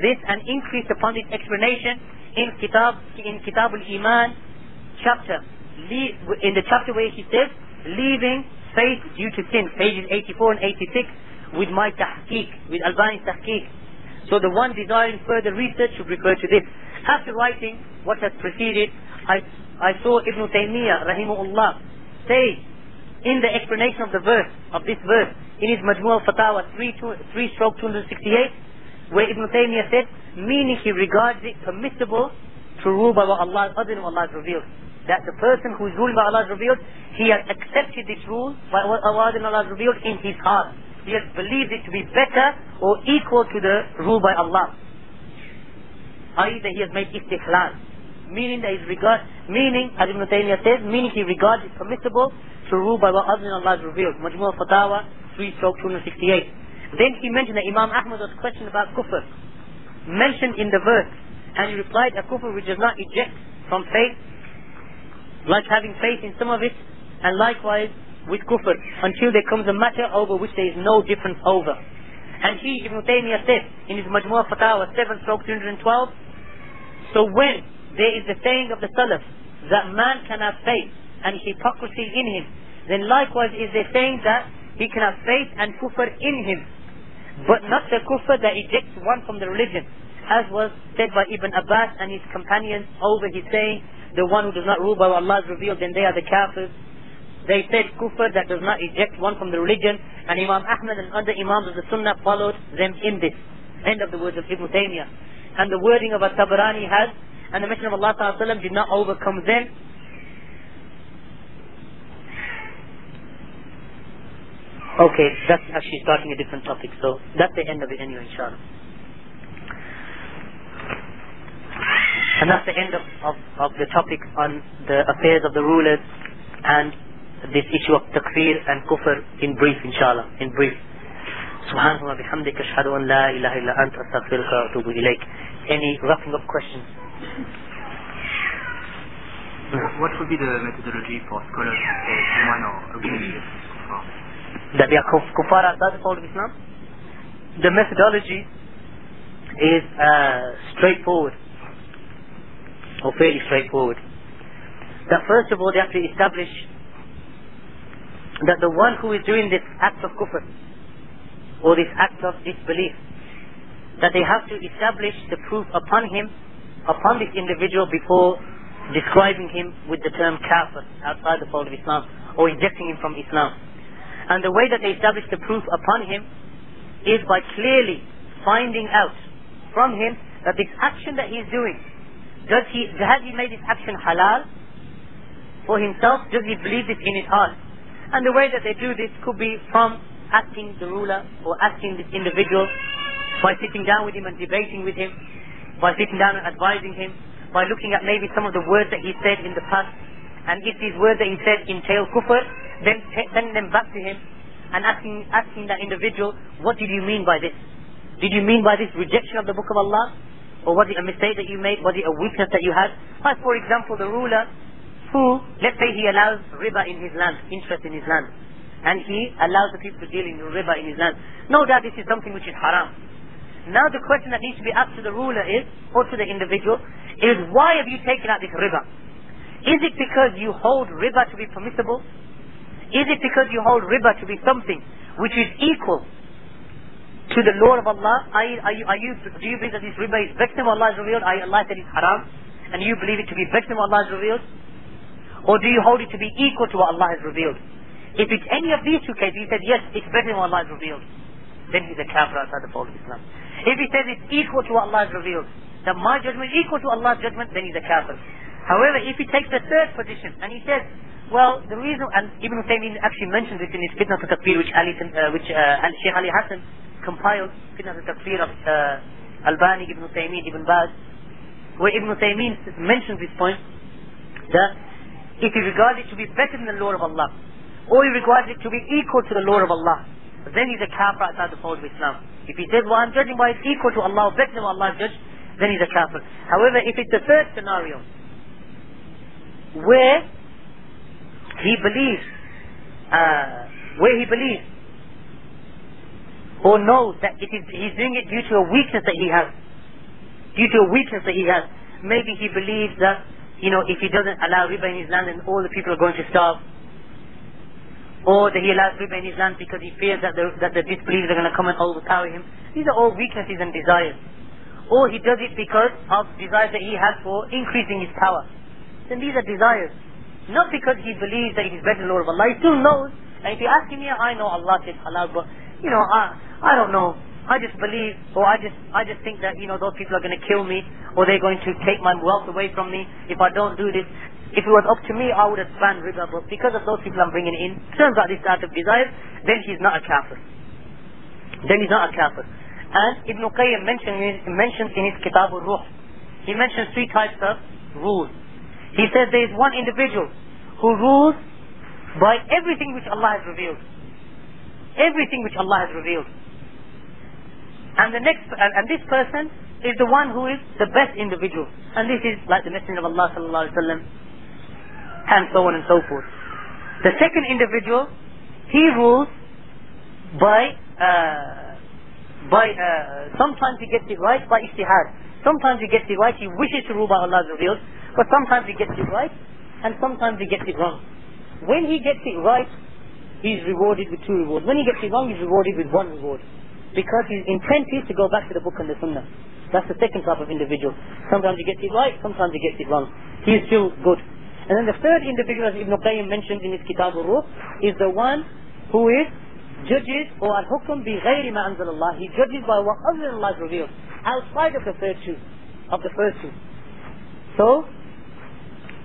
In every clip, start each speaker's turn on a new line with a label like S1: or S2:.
S1: this and increased upon this explanation in Kitab al-Iman chapter, in the chapter where he says, leaving faith due to sin, pages 84 and 86, with my tahqiq, with Albani's tahqiq. So the one desiring further research should refer to this. After writing what has preceded, I saw Ibn Taymiyyah rahimahullah say in the explanation of the verse, of this verse, in his Majmu' al-Fatawa 3/268, where Ibn Taymiyyah said, meaning he regards it permissible to rule by what Allah, other than what Allah has revealed. That the person who is ruling by Allah has revealed, he has accepted this rule by what Allah has revealed in his heart. He has believed it to be better or equal to the rule by Allah. i.e. that he has made istihlal. Meaning that meaning, as Ibn Taymiyyah says, meaning he regards it permissible to rule by what other than Allah has revealed. Majmu' al-Fatawa 3/268. Then he mentioned that Imam Ahmad was questioned about kufr, mentioned in the verse, and he replied, a kufr which does not eject from faith, like having faith in some of it, and likewise with kufr, until there comes a matter over which there is no difference over. And he, Ibn Taymiyyah, said in his Majmu' al-Fatawa 7/312, so when there is the saying of the Salaf that man can have faith and hypocrisy in him, then likewise is there saying that he can have faith and kufr in him, but not the kufr that ejects one from the religion, as was said by Ibn Abbas and his companions over his saying, the one who does not rule by what Allah has revealed, then they are the kafirs. They said kufr that does not eject one from the religion, and Imam Ahmad and other Imams of the Sunnah followed them in this. End of the words of Ibn Taymiyyah. And the wording of At-Tabarani has, and the Messenger of Allah ﷺ did not overcome them. Okay, that's actually starting a different topic, so that's the end of it anyway, inshallah. And that's the end of the topic on the affairs of the rulers and this issue of takfir and kufr in brief, inshallah, in brief. Subhanahu wa bihamdika ashhadu an la ilaha illa anta astaghfiruka wa atubu ilayk. Any wrapping up questions?
S2: What would be the methodology for scholars to say someone or against kuffar?
S1: That they are kuffar outside the fold of Islam? The methodology is straightforward, or fairly straightforward. That first of all they have to establish that the one who is doing this act of kufr, or this act of disbelief, that they have to establish the proof upon him, upon this individual, before describing him with the term kafir, outside the fold of Islam, or ejecting him from Islam. And the way that they establish the proof upon him is by clearly finding out from him that this action that he is doing, has he made this action halal for himself? Does he believe this in his heart? And the way that they do this could be from asking the ruler or asking this individual, by sitting down with him and debating with him, by sitting down and advising him, by looking at maybe some of the words that he said in the past, and if these words that he said entail kufr, then sending them back to him and asking that individual, what did you mean by this? Did you mean by this rejection of the book of Allah? Or was it a mistake that you made? Was it a weakness that you had? Like for example, the ruler who, let's say he allows riba in his land, interest in his land, and he allows the people to deal in riba in his land. No doubt this is something which is haram. Now the question that needs to be asked to the ruler is, or to the individual, is why have you taken out this riba? Is it because you hold riba to be permissible? Is it because you hold riba to be something which is equal to the law of Allah? Do you believe that this riba is better than what Allah has revealed? Allah said it's haram, and you believe it to be better than what Allah has revealed? Or do you hold it to be equal to what Allah has revealed? If it's any of these two cases, he said yes, it's better than what Allah has revealed, then he's a kafir outside the fold of Islam. If he says it's equal to what Allah has revealed, that my judgment is equal to Allah's judgment, then he's a kafir. However, if he takes the third position and he says, well, the reason, and Ibn Taymiyyah actually mentions this in his Fitnat al-Takfir, which Shaykh Ali Hassan compiled, Fitnat al-Takfir of Albani, Ibn Taymiyyah, Ibn Baz, where Ibn Taymiyyah mentions this point, that if he regards it to be better than the law of Allah, or he regards it to be equal to the law of Allah, then he's a kafir outside the fold of Islam. If he says, well, I'm judging by it's equal to Allah, or better than what Allah judged, then he's a kafir. However, if it's the third scenario, where he believes, or knows that he's doing it due to a weakness that he has, due to a weakness that he has. Maybe he believes that, if he doesn't allow riba in his land, then all the people are going to starve. Or that he allows riba in his land because he fears that the disbelievers are going to come and overpower him. These are all weaknesses and desires. Or he does it because of desires that he has for increasing his power. Then these are desires. Not because he believes that he's better than the Lord of Allah. He still knows. And if you ask him, I know Allah said halal, but I don't know. I just believe, or I just think that those people are going to kill me, or they're going to take my wealth away from me if I don't do this. If it was up to me, I would have banned riba, but because of those people I'm bringing in, turns out this out of desire, then he's not a kafir. And Ibn Qayyim mentions in his Kitab al-Ruh, he mentions 3 types of rules. He says there is one individual who rules by everything which Allah has revealed. Everything which Allah has revealed. And this person is the one who is the best individual. And this is like the Messenger of Allah sallallahu alaihi wasallam, and so on and so forth. The second individual, he rules by sometimes he gets it right by ijtihad. Sometimes he gets it right, he wishes to rule by Allah's revealed, but sometimes he gets it right, and sometimes he gets it wrong. When he gets it right, he's rewarded with 2 rewards. When he gets it wrong, he's rewarded with 1 reward. Because his intent is to go back to the book and the sunnah. That's the second type of individual. Sometimes he gets it right, sometimes he gets it wrong. He is still good. And then the third individual, as Ibn Qayyim mentioned in his Kitab al-Ruh, is the one who is judges, or al-hukm bi ghayri ma anzal Allah. He judges by what other than Allah has revealed, outside of the first two. So,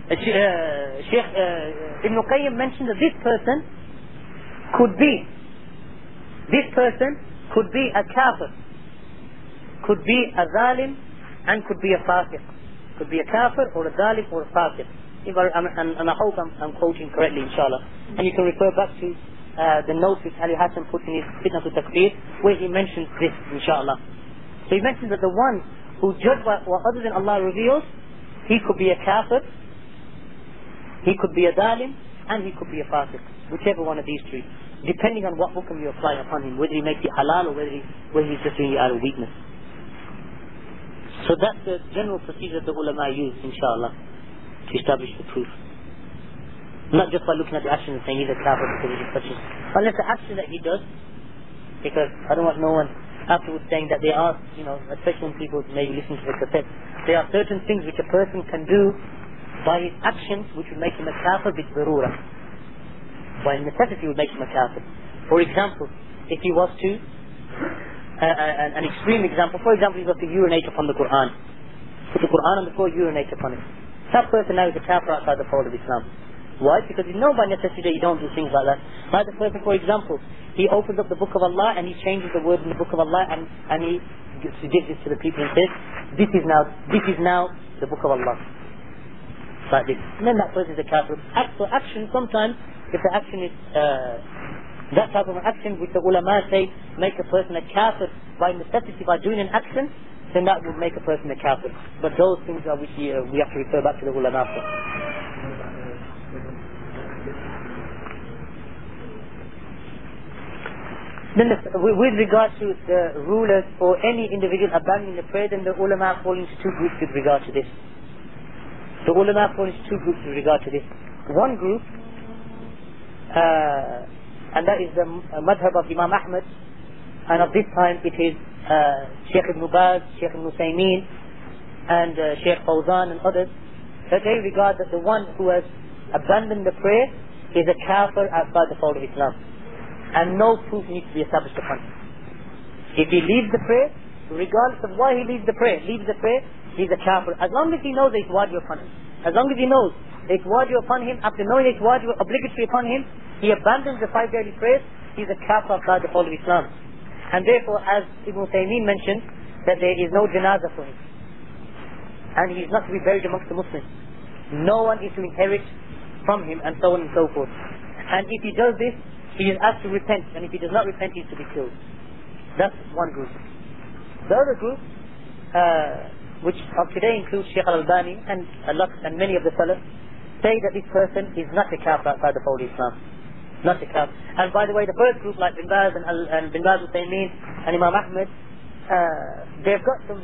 S1: Shaykh Ibn Qayyim mentioned that this person could be a kafir, could be a zalim, and could be a fasiq. Could be a kafir, or a zalim, or a fasiq. And I hope I'm quoting correctly, inshallah. And you can refer back to the notes which Ali Hassan put in his Fitnatul Takfir, where he mentions this, inshallah. So he mentions that the one who judges what other than Allah reveals, he could be a kafir, he could be a zalim, and he could be a fasiq. Whichever one of these 3. Depending on what hukm you apply upon him, whether he makes it halal or whether he's just doing it out of weakness. So that's the general procedure that the ulama use, inshallah, to establish the proof. Not just by looking at the action and saying he's a kafir because he did such a... Unless the action that he does, because I don't want no one afterwards saying that there are, especially when people maybe listen to the cassette, there are certain things which a person can do by his actions which would make him a kafir bit darura. By necessity would make him a kafir. For example, if he was to, an extreme example, for example, he was to urinate upon the Quran. Put the Quran on the floor, urinate upon it. That person now is a kafir outside the fold of Islam. Why? Because you know by necessity that you don't do things like that. Like the person, for example, he opens up the book of Allah and he changes the words in the book of Allah and he gives it to the people and says, this is now the book of Allah. Like this. And then that person is a kafir. So action, sometimes, if the action is that type of an action which the ulama say make a person a kafir by necessity, by doing an action, then that would make a person a kafir. But those things are which we have to refer back to the ulama for. Then with regard to the rulers or any individual abandoning the prayer, then the ulama fall into 2 groups with regard to this. The ulama fall into 2 groups with regard to this. One group, and that is the madhab of Imam Ahmad, and of this time it is Shaykh Ibn Baz, Shaykh Ibn Uthaymeen, and Shaykh Fawzan and others, that they regard that the one who has abandoned the prayer is a kafir outside the fold of Islam, and no proof needs to be established upon him. If he leaves the prayer, regardless of why he leaves the prayer, he's a kafir. As long as he knows that it's wajib upon him, as long as he knows it's wajib upon him, after knowing it's wajib, obligatory upon him, he abandons the 5 daily prayers, he's a kafir outside the fold of Islam. And therefore, as Ibn Taymiyyah mentioned, that there is no janazah for him, and he is not to be buried amongst the Muslims. No one is to inherit from him, and so on and so forth. And if he does this, he is asked to repent, and if he does not repent, he is to be killed. That's one group. The other group, which of today includes Shaykh al-Albani and many of the Salaf, say that this person is not a kafir outside the fold of Islam. Not a kafir. And by the way, the first group, like Bin Baz and Bin Baz Uthaymeen and Imam Ahmad, they've got some